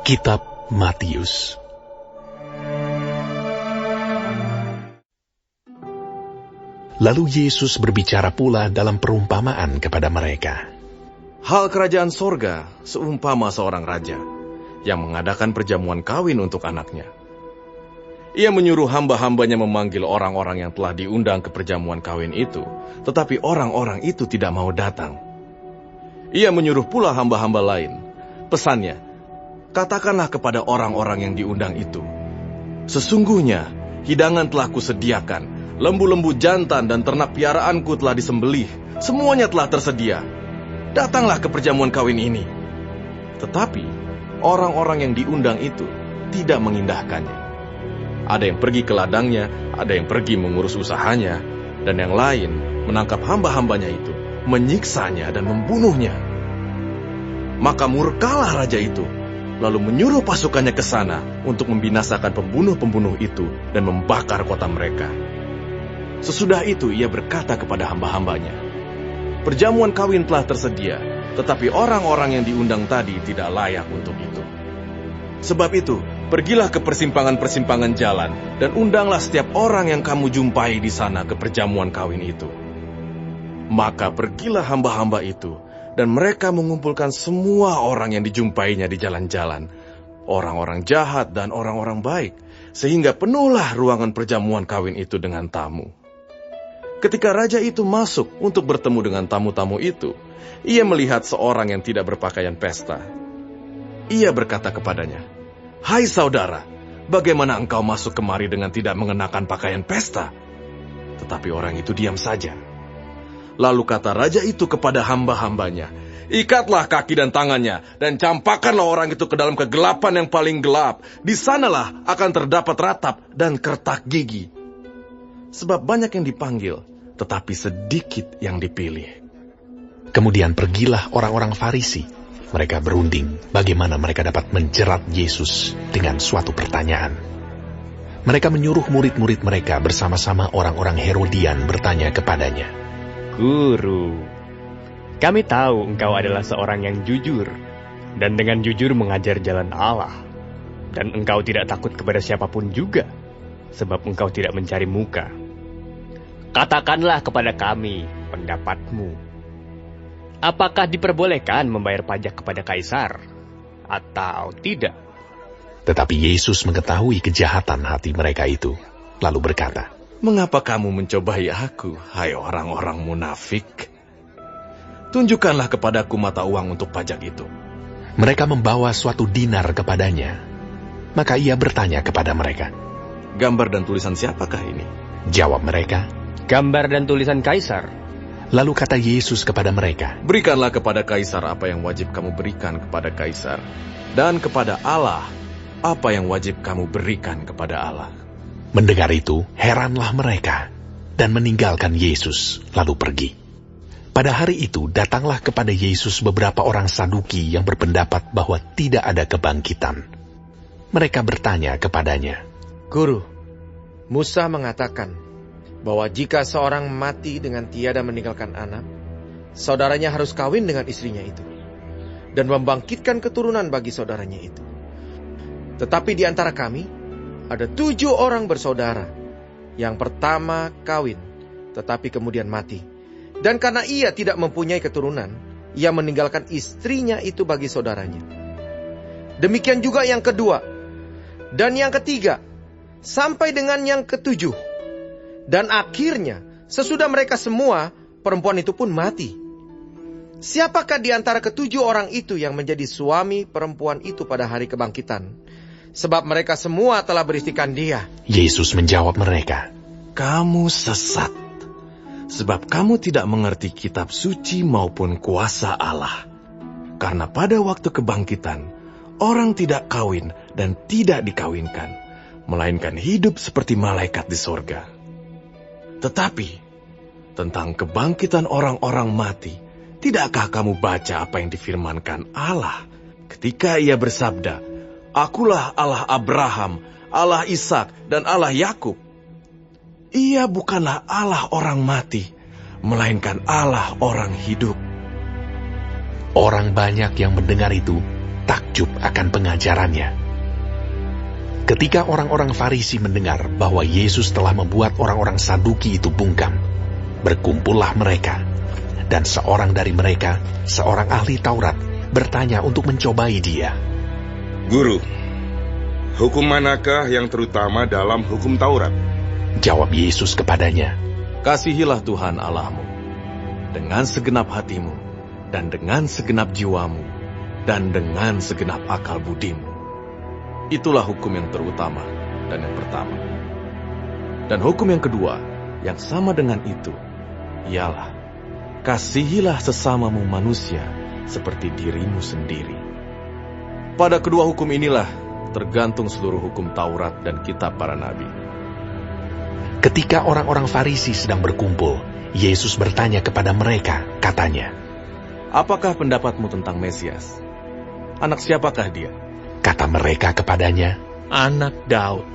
Kitab Matius. Lalu Yesus berbicara pula dalam perumpamaan kepada mereka. Hal kerajaan sorga seumpama seorang raja yang mengadakan perjamuan kawin untuk anaknya. Ia menyuruh hamba-hambanya memanggil orang-orang yang telah diundang ke perjamuan kawin itu, tetapi orang-orang itu tidak mau datang. Ia menyuruh pula hamba-hamba lain. Pesannya, katakanlah kepada orang-orang yang diundang itu, sesungguhnya hidangan telah kusediakan, lembu-lembu jantan dan ternak piaraanku telah disembelih, semuanya telah tersedia. Datanglah ke perjamuan kawin ini. Tetapi orang-orang yang diundang itu tidak mengindahkannya. Ada yang pergi ke ladangnya, ada yang pergi mengurus usahanya, dan yang lain menangkap hamba-hambanya itu, menyiksanya dan membunuhnya. Maka murkalah raja itu, lalu menyuruh pasukannya ke sana untuk membinasakan pembunuh-pembunuh itu dan membakar kota mereka. Sesudah itu ia berkata kepada hamba-hambanya, perjamuan kawin telah tersedia, tetapi orang-orang yang diundang tadi tidak layak untuk itu. Sebab itu, pergilah ke persimpangan-persimpangan jalan dan undanglah setiap orang yang kamu jumpai di sana ke perjamuan kawin itu. Maka pergilah hamba-hamba itu, dan mereka mengumpulkan semua orang yang dijumpainya di jalan-jalan, orang-orang jahat dan orang-orang baik, sehingga penuhlah ruangan perjamuan kawin itu dengan tamu. Ketika raja itu masuk untuk bertemu dengan tamu-tamu itu, ia melihat seorang yang tidak berpakaian pesta. Ia berkata kepadanya, "Hai saudara, bagaimana engkau masuk kemari dengan tidak mengenakan pakaian pesta?" Tetapi orang itu diam saja. Lalu kata raja itu kepada hamba-hambanya, "Ikatlah kaki dan tangannya, dan campakkanlah orang itu ke dalam kegelapan yang paling gelap. Di sanalah akan terdapat ratap dan kertak gigi. Sebab banyak yang dipanggil, tetapi sedikit yang dipilih." Kemudian pergilah orang-orang Farisi. Mereka berunding bagaimana mereka dapat menjerat Yesus dengan suatu pertanyaan. Mereka menyuruh murid-murid mereka bersama-sama orang-orang Herodian bertanya kepadanya, "Guru, kami tahu engkau adalah seorang yang jujur, dan dengan jujur mengajar jalan Allah. Dan engkau tidak takut kepada siapapun juga, sebab engkau tidak mencari muka. Katakanlah kepada kami pendapatmu. Apakah diperbolehkan membayar pajak kepada Kaisar, atau tidak?" Tetapi Yesus mengetahui kejahatan hati mereka itu, lalu berkata, "Mengapa kamu mencobai aku, hai orang-orang munafik? Tunjukkanlah kepadaku mata uang untuk pajak itu." Mereka membawa suatu dinar kepadanya. Maka ia bertanya kepada mereka, "Gambar dan tulisan siapakah ini?" Jawab mereka, "Gambar dan tulisan Kaisar." Lalu kata Yesus kepada mereka, "Berikanlah kepada Kaisar apa yang wajib kamu berikan kepada Kaisar, dan kepada Allah apa yang wajib kamu berikan kepada Allah." Mendengar itu, heranlah mereka, dan meninggalkan Yesus, lalu pergi. Pada hari itu, datanglah kepada Yesus beberapa orang Saduki yang berpendapat bahwa tidak ada kebangkitan. Mereka bertanya kepadanya, "Guru, Musa mengatakan bahwa jika seorang mati dengan tiada meninggalkan anak, saudaranya harus kawin dengan istrinya itu, dan membangkitkan keturunan bagi saudaranya itu. Tetapi di antara kami, ada 7 orang bersaudara. Yang pertama kawin, tetapi kemudian mati. Dan karena ia tidak mempunyai keturunan, ia meninggalkan istrinya itu bagi saudaranya. Demikian juga yang kedua, dan yang ketiga, sampai dengan yang ketujuh. Dan akhirnya, sesudah mereka semua, perempuan itu pun mati. Siapakah di antara ke-7 orang itu yang menjadi suami perempuan itu pada hari kebangkitan? Sebab mereka semua telah beristikan dia." Yesus menjawab mereka, "Kamu sesat, sebab kamu tidak mengerti kitab suci maupun kuasa Allah. Karena pada waktu kebangkitan, orang tidak kawin dan tidak dikawinkan, melainkan hidup seperti malaikat di sorga. Tetapi, tentang kebangkitan orang-orang mati, tidakkah kamu baca apa yang difirmankan Allah ketika ia bersabda, 'Akulah Allah Abraham, Allah Ishak, dan Allah Yakub'? Ia bukanlah Allah orang mati, melainkan Allah orang hidup." Orang banyak yang mendengar itu takjub akan pengajarannya. Ketika orang-orang Farisi mendengar bahwa Yesus telah membuat orang-orang Saduki itu bungkam, berkumpullah mereka, dan seorang dari mereka, seorang ahli Taurat, bertanya untuk mencobai dia. Guru, hukum manakah yang terutama dalam hukum Taurat? Jawab Yesus kepadanya, Kasihilah Tuhan Allahmu dengan segenap hatimu, dan dengan segenap jiwamu, dan dengan segenap akal budimu. Itulah hukum yang terutama dan yang pertama. Dan hukum yang kedua, yang sama dengan itu, ialah, kasihilah sesamamu manusia seperti dirimu sendiri. Pada kedua hukum inilah tergantung seluruh hukum Taurat dan kitab para nabi. Ketika orang-orang Farisi sedang berkumpul, Yesus bertanya kepada mereka, katanya, Apakah pendapatmu tentang Mesias? Anak siapakah dia? Kata mereka kepadanya, Anak Daud.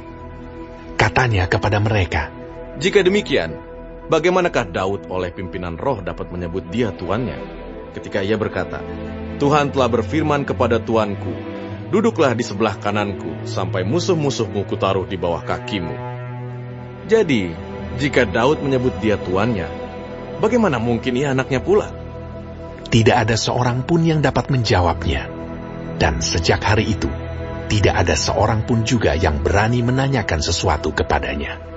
katanya kepada mereka, Jika demikian, bagaimanakah Daud oleh pimpinan roh dapat menyebut dia tuannya? Ketika ia berkata, Tuhan telah berfirman kepada tuanku, duduklah di sebelah kananku, sampai musuh-musuhmu kutaruh di bawah kakimu. Jadi, jika Daud menyebut dia tuannya, bagaimana mungkin ia anaknya pula? tidak ada seorang pun yang dapat menjawabnya. Dan sejak hari itu, tidak ada seorang pun juga yang berani menanyakan sesuatu kepadanya.